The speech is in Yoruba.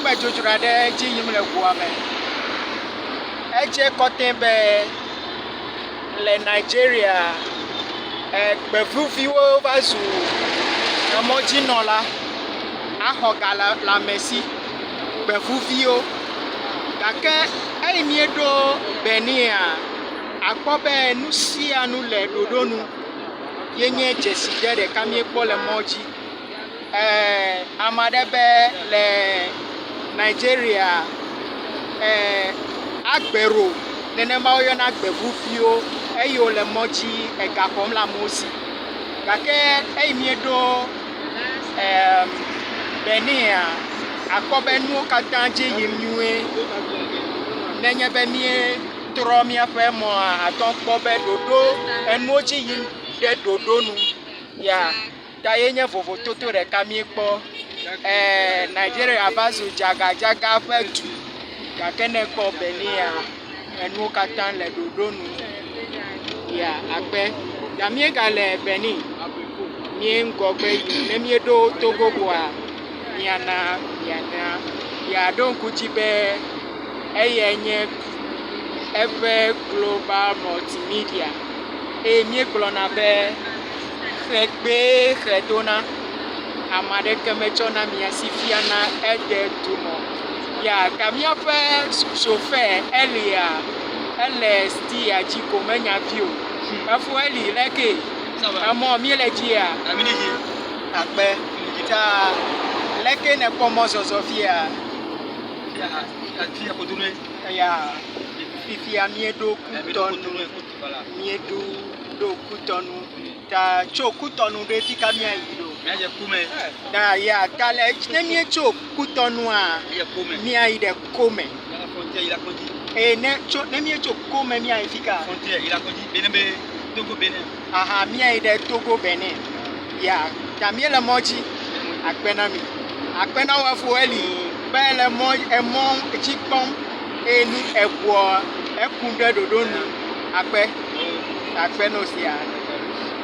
me dzodzra ɖe dzi yim le ʋua me. Edze kɔtɛ be le Nigeria gbevuviwo va zu emɔdzinɔla axɔ galamesi gbevuviwo gake eyi mieɖo Benia akpɔ be nu sia nu le ɖoɖo nu yenye dzesi ɖe ɖeka miekpɔ le mɔ dzi. Ame aɖe be le Nigeria agbero nenema woyɔna gbevuviwo eye le mɔ dzi ega xɔm le amewo si gake eyi mieɖo Benia akpɔ be nuwo katã dze yim nyuie nenye be mietrɔ miaƒe mɔa atɔ kpɔ be ɖoɖo enuwo dzi yim ɖe ɖoɖo nu ya ta ye nye vovototo ɖeka miekpɔ. Nigeria va zu dzagadzaga ƒe du gake ne kpɔ Benia enuwo katã le ɖoɖo nu ya akpe ya miegale Benin mie ŋgɔgbe yi ne mieɖo Togo koa miana yaɖo ŋku dzi be eye nye eƒe global multimedia eye miegblɔna be xegbe xedona ame aɖeke metsɔna mia si fiana ede dumɔ ya ka miaƒe chauffeur elia ele stia dzi ko menya vi o efo eli leke emɔ mi le dzia akpe ta leke ne kpɔ mɔ zɔzɔ fia ya fifia mieɖo Kutɔnu ta tso Kutɔnu ɖe fi ka miayi ɖo ta ya ta le ne mietso Kutɔnua miayi ɖe Kome ne mietso Kome miayi fi ka aha miayi ɖe Togo Benin ya ta miele mɔ dzi akpena mi akpena wɔfo eli be le emɔ dzi kpɔm enu eʋua eku ɖe ɖoɖo nu akpe no sia